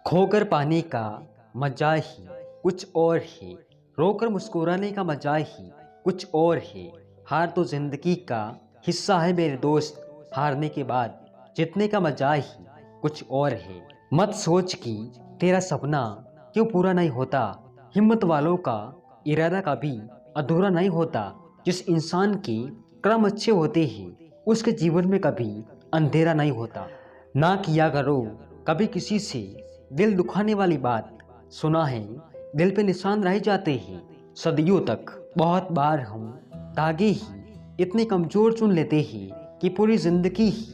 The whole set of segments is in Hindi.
खोकर पाने का मजा ही कुछ और है। रोकर मुस्कुराने का मजा ही कुछ और है। हार तो जिंदगी का हिस्सा है मेरे दोस्त। हारने के बाद जीतने का मजा ही कुछ और है। मत सोच कि तेरा सपना क्यों पूरा नहीं होता। हिम्मत वालों का इरादा कभी अधूरा नहीं होता। जिस इंसान के कर्म अच्छे होते हैं उसके जीवन में कभी अंधेरा नहीं होता। ना किया करो कभी किसी से दिल दुखाने वाली बात। सुना है दिल पे निशान रह जाते हैं सदियों तक। बहुत बार हम धागे ही इतने कमजोर चुन लेते हैं कि पूरी जिंदगी ही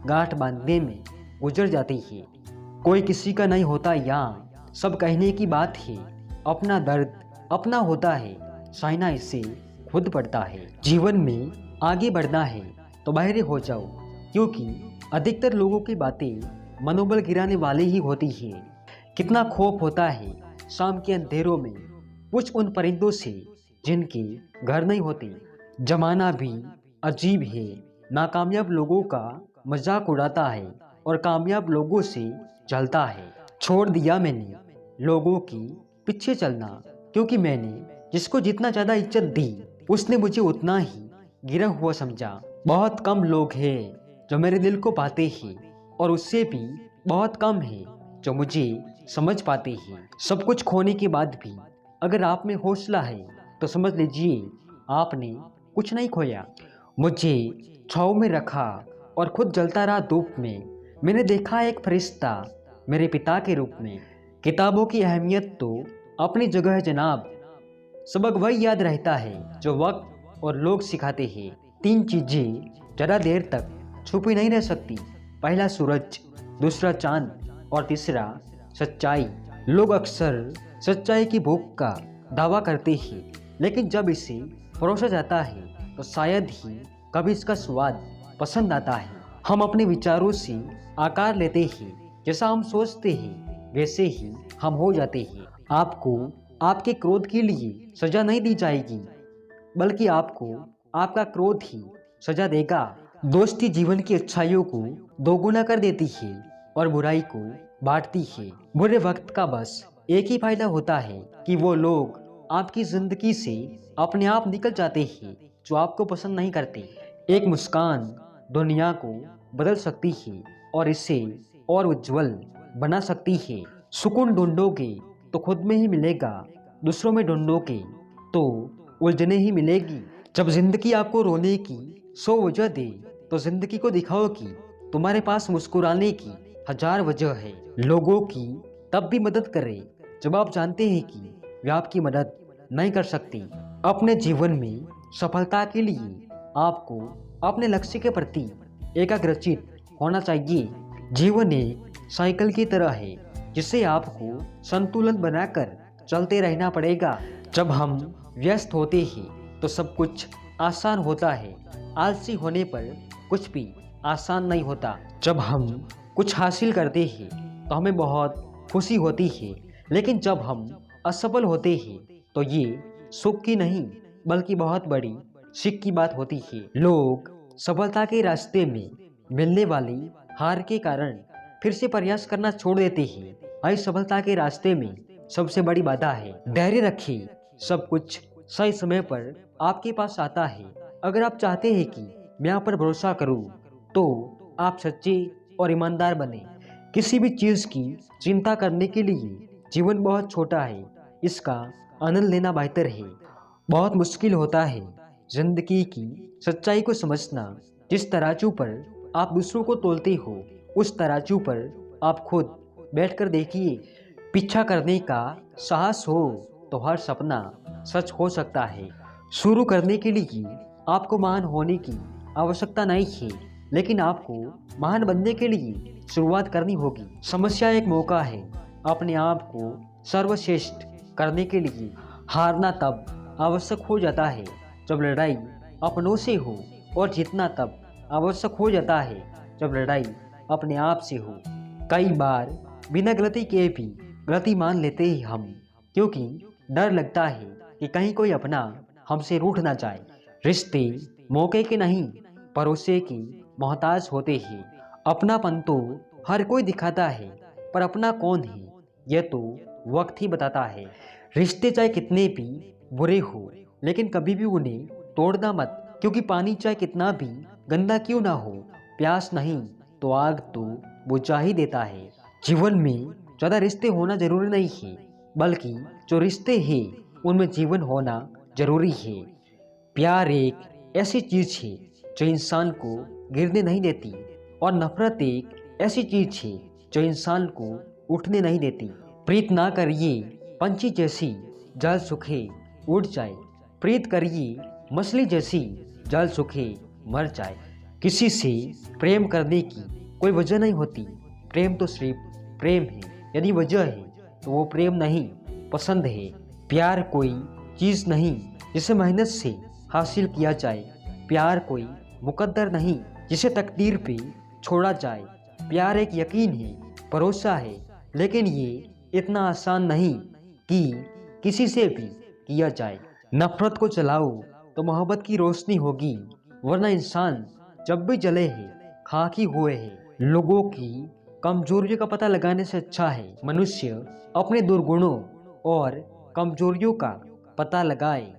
गांठ बांधने में गुजर जाती है। कोई किसी का नहीं होता यहाँ सब कहने की बात है। अपना दर्द अपना होता है सहना इसे खुद पड़ता है। जीवन में आगे बढ़ना है तो बहरे हो जाओ, क्योंकि अधिकतर लोगों की बातें मनोबल गिराने वाली ही होती है। कितना खौफ होता है शाम के अंधेरों में कुछ उन परिंदों से जिनके घर नहीं होते। जमाना भी अजीब है, नाकामयाब लोगों का मजाक उड़ाता है और कामयाब लोगों से जलता है। छोड़ दिया मैंने लोगों की पीछे चलना, क्योंकि मैंने जिसको जितना ज्यादा इज्जत दी उसने मुझे उतना ही गिरा हुआ समझा। बहुत कम लोग हैं जो मेरे दिल को पाते हैं और उससे भी बहुत कम है जो मुझे समझ पाते हैं। सब कुछ खोने के बाद भी अगर आप में हौसला है तो समझ लीजिए आपने कुछ नहीं खोया। मुझे छाँव में रखा और खुद जलता रहा धूप में। मैंने देखा एक फरिश्ता मेरे पिता के रूप में। किताबों की अहमियत तो अपनी जगह है जनाब। सबक वही याद रहता है जो वक्त और लोग सिखाते हैं। तीन चीजें जरा देर तक छुपी नहीं रह सकती। पहला सूरज, दूसरा चांद और तीसरा सच्चाई। लोग अक्सर सच्चाई की भूख का दावा करते हैं, लेकिन जब इसे परोसा जाता है तो शायद ही कभी इसका स्वाद पसंद आता है। हम अपने विचारों से आकार लेते हैं, जैसा हम सोचते हैं वैसे ही हम हो जाते हैं। आपको आपके क्रोध के लिए सजा नहीं दी जाएगी, बल्कि आपको आपका क्रोध ही सजा देगा। दोस्ती जीवन की अच्छाइयों को दोगुना कर देती है और बुराई को बांटती है। बुरे वक्त का बस एक ही फायदा होता है कि वो लोग आपकी जिंदगी से अपने आप निकल जाते हैं जो आपको पसंद नहीं करते। एक मुस्कान दुनिया को बदल सकती है और इसे और उज्जवल बना सकती है। सुकून ढूंढोगे तो खुद में ही मिलेगा, दूसरों में ढूंढोगे तो उलझने ही मिलेगी। जब जिंदगी आपको रोने की 100 वजह दे तो जिंदगी को दिखाओ कि तुम्हारे पास मुस्कुराने की 1000 वजह है। लोगों की तब भी मदद करें जब आप जानते हैं कि वे आपकी मदद नहीं कर सकती। अपने जीवन में सफलता के लिए आपको अपने लक्ष्य के प्रति एकाग्रचित होना चाहिए। जीवन एक साइकिल की तरह है जिसे आपको संतुलन बनाकर चलते रहना पड़ेगा। जब हम व्यस्त होते हैं तो सब कुछ आसान होता है। आलसी होने पर कुछ भी आसान नहीं होता। जब हम कुछ हासिल करते हैं तो हमें बहुत खुशी होती है, लेकिन जब हम असफल होते हैं तो ये सुख की नहीं बल्कि बहुत बड़ी सीख की बात होती है। लोग सफलता के रास्ते में मिलने वाली हार के कारण फिर से प्रयास करना छोड़ देते हैं। असफलता के रास्ते में सबसे बड़ी बाधा है धैर्य रखिए। सब कुछ सही समय पर आपके पास आता है। अगर आप चाहते हैं कि मैं आप पर भरोसा करूं, तो आप सच्चे और ईमानदार बने। किसी भी चीज की चिंता करने के लिए जीवन बहुत छोटा है, इसका आनंद लेना बेहतर है। बहुत मुश्किल होता है जिंदगी की सच्चाई को समझना। जिस तराजू पर आप दूसरों को तोलते हो उस तराजू पर आप खुद बैठकर देखिए। पीछा करने का साहस हो तो हर सपना सच हो सकता है। शुरू करने के लिए आपको महान होने की आवश्यकता नहीं है, लेकिन आपको महान बनने के लिए शुरुआत करनी होगी। समस्या एक मौका है अपने आप को सर्वश्रेष्ठ करने के लिए। हारना तब आवश्यक हो जाता है जब लड़ाई अपनों से हो, और जीतना तब आवश्यक हो जाता है जब लड़ाई अपने आप से हो। कई बार बिना गलती किए भी गलती मान लेते ही हम, क्योंकि डर लगता है कि कहीं कोई अपना हमसे रूठ ना जाए। रिश्ते मौके के नहीं भरोसे की मोहताज होते हैं। अपनापन तो हर कोई दिखाता है, पर अपना कौन है यह तो वक्त ही बताता है। रिश्ते चाहे कितने भी बुरे हो, लेकिन कभी भी उन्हें तोड़ना मत, क्योंकि पानी चाहे कितना भी गंदा क्यों ना हो, प्यास नहीं तो आग तो बुझा ही देता है। जीवन में ज़्यादा रिश्ते होना जरूरी नहीं है, बल्कि जो रिश्ते हैं उनमें जीवन होना जरूरी है। प्यार एक ऐसी चीज है जो इंसान को गिरने नहीं देती, और नफरत एक ऐसी चीज है जो इंसान को उठने नहीं देती। प्रीत ना करिए पंछी जैसी जल सूखे उड़ जाए, प्रीत करिए मछली जैसी जल सूखे मर जाए। किसी से प्रेम करने की कोई वजह नहीं होती, प्रेम तो सिर्फ प्रेम है। यदि वजह है तो वो प्रेम नहीं, पसंद है। प्यार कोई चीज़ नहीं जिसे मेहनत से हासिल किया जाए, प्यार कोई मुकद्दर नहीं जिसे तकदीर पे छोड़ा जाए। प्यार एक यकीन है, भरोसा है, लेकिन ये इतना आसान नहीं कि किसी से भी किया जाए। नफरत को जलाओ तो मोहब्बत की रोशनी होगी, वरना इंसान जब भी जले है खाकी हुए है। लोगों की कमजोरियों का पता लगाने से अच्छा है मनुष्य अपने दुर्गुणों और कमजोरियों का पता लगाए।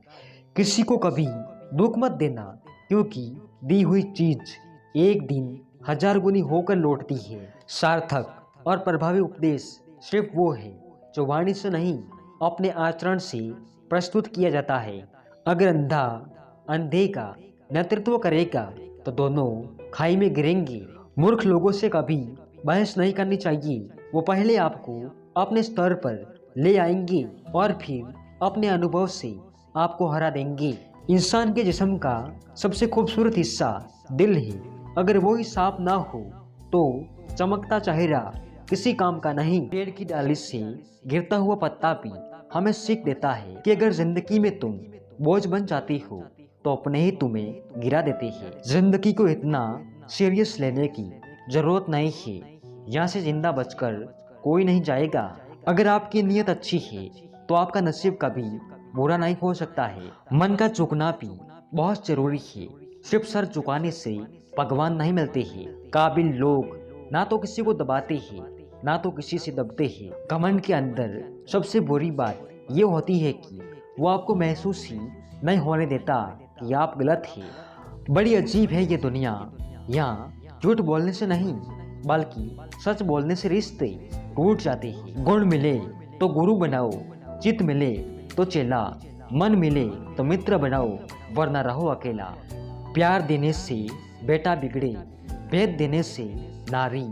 किसी को कभी दुख मत देना, क्योंकि दी हुई चीज एक दिन 1000 गुनी होकर लौटती है। सार्थक और प्रभावी उपदेश सिर्फ वो है जो वाणी से नहीं, अपने आचरण से प्रस्तुत किया जाता है। अगर अंधा अंधे का नेतृत्व करेगा तो दोनों खाई में गिरेंगे। मूर्ख लोगों से कभी बहस नहीं करनी चाहिए, वो पहले आपको अपने स्तर पर ले आएंगे और फिर अपने अनुभव से आपको हरा देंगे। इंसान के जिस्म का सबसे खूबसूरत हिस्सा दिल है, अगर वो ही साफ ना हो तो चमकता चेहरा किसी काम का नहीं। पेड़ की डाली से गिरता हुआ पत्ता भी हमें सीख देता है कि अगर जिंदगी में तुम बोझ बन जाती हो तो अपने ही तुम्हें गिरा देते हैं। जिंदगी को इतना सीरियस लेने की जरूरत नहीं है, यहाँ से जिंदा बचकर कोई नहीं जाएगा। अगर आपकी नीयत अच्छी है तो आपका नसीब कभी बुरा नहीं हो सकता है। मन का झुकना भी बहुत जरूरी है, सिर्फ सर झुकाने से भगवान नहीं मिलते हैं। काबिल लोग ना तो किसी को दबाते हैं, ना तो किसी से दबते हैं। घमंड के अंदर सबसे बुरी बात ये होती है कि वो आपको महसूस ही नहीं होने देता कि आप गलत हैं। बड़ी अजीब है ये दुनिया, यहाँ झूठ बोलने से नहीं बल्कि सच बोलने से रिश्ते टूट जाते हैं। गुण मिले तो गुरु बनाओ, चित मिले तो चेला, मन मिले तो मित्र बनाओ, वरना रहो अकेला। प्यार देने से बेटा बिगड़े, भेद देने से नारी,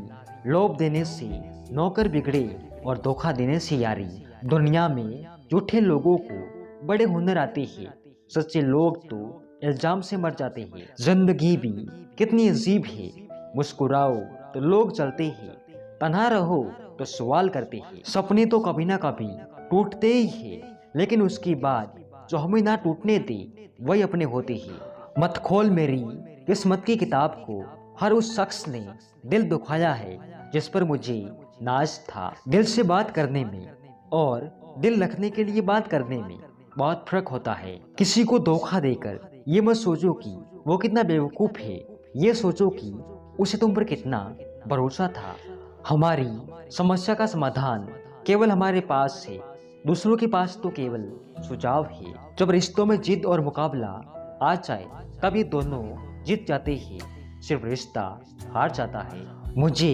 लोभ देने से नौकर बिगड़े और धोखा देने से यारी। दुनिया में झूठे लोगों को बड़े हुनर आते हैं, सच्चे लोग तो इल्जाम से मर जाते हैं। जिंदगी भी कितनी अजीब है, मुस्कुराओ तो लोग चलते हैं, तन्हा रहो तो सवाल करते हैं। सपने तो कभी ना कभी टूटते ही हैं, लेकिन उसके बाद जो हमें ना टूटने दे वही अपने होते हैं। मत खोल मेरी किस्मत की किताब को, हर उस शख्स ने दिल दुखाया है जिस पर मुझे नाज था। दिल से बात करने में और दिल रखने के लिए बात करने में बहुत फर्क होता है। किसी को धोखा देकर ये मत सोचो कि वो कितना बेवकूफ है, ये सोचो कि उसे तुम पर कितना भरोसा था। हमारी समस्या का समाधान केवल हमारे पास है, दूसरों के पास तो केवल सुझाव है। जब रिश्तों में जिद और मुकाबला आ जाए तब ये दोनों जीत जाते हैं, सिर्फ रिश्ता हार जाता है। मुझे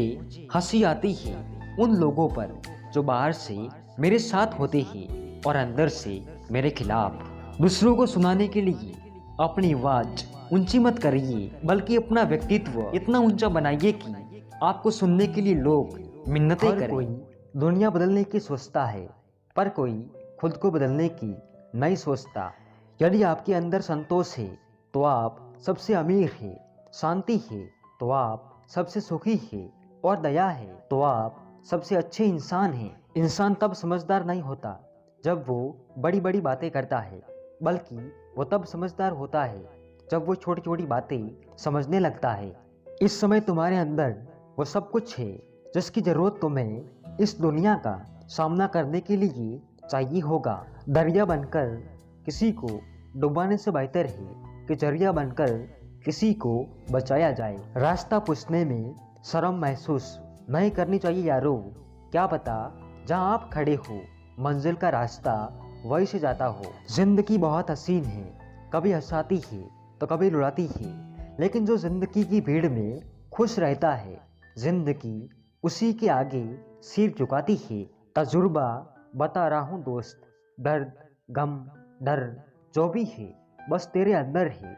हंसी आती है उन लोगों पर जो बाहर से मेरे साथ होते हैं और अंदर से मेरे खिलाफ। दूसरों को सुनाने के लिए अपनी आवाज ऊंची मत करिए, बल्कि अपना व्यक्तित्व इतना ऊंचा बनाइए कि आपको सुनने के लिए लोग मिन्नतें करें। कोई दुनिया बदलने की सोचता है, पर कोई खुद को बदलने की नहीं सोचता। यदि आपके अंदर संतोष है तो आप सबसे अमीर है, शांति है तो आप सबसे सुखी है, और दया है तो आप सबसे अच्छे इंसान हैं। इंसान तब समझदार नहीं होता जब वो बड़ी बड़ी बातें करता है, बल्कि वो तब समझदार होता है जब वो छोटी छोटी बातें समझने लगता है। इस समय तुम्हारे अंदर वो सब कुछ है जिसकी जरूरत तुम्हें इस दुनिया का सामना करने के लिए चाहिए होगा। दरिया बनकर किसी को डुबाने से बेहतर है कि जरिया बनकर किसी को बचाया जाए। रास्ता पूछने में शर्म महसूस नहीं करनी चाहिए यारो, क्या पता जहाँ आप खड़े हो मंजिल का रास्ता वहीं से जाता हो। जिंदगी बहुत हसीन है, कभी हंसाती है तो कभी रुलाती है, लेकिन जो जिंदगी की भीड़ में खुश रहता है, जिंदगी उसी के आगे सिर झुकाती है। तजुर्बा बता रहा हूँ दोस्त, दर्द गम डर जो भी है बस तेरे अंदर है।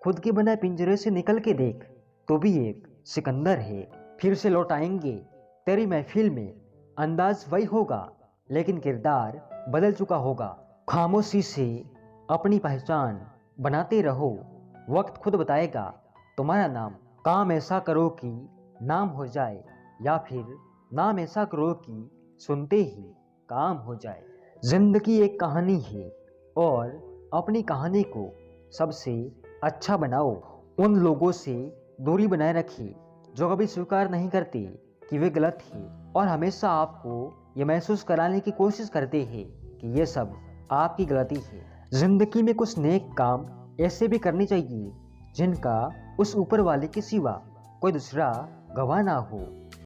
खुद के बनाए पिंजरे से निकल के देख, तो भी एक सिकंदर है। फिर से लौट आएंगे तेरी महफिल में, अंदाज वही होगा लेकिन किरदार बदल चुका होगा। खामोशी से अपनी पहचान बनाते रहो, वक्त खुद बताएगा तुम्हारा नाम। काम ऐसा करो कि नाम हो जाए, या फिर नाम ऐसा करो कि सुनते ही काम हो जाए। जिंदगी एक कहानी है और अपनी कहानी को सबसे अच्छा बनाओ। उन लोगों से दूरी बनाए रखिए जो कभी स्वीकार नहीं करते कि वे गलत हैं और हमेशा आपको ये महसूस कराने की कोशिश करते हैं कि ये सब आपकी गलती है। जिंदगी में कुछ नेक काम ऐसे भी करने चाहिए जिनका उस ऊपर वाले के सिवा कोई दूसरा गवाह ना हो।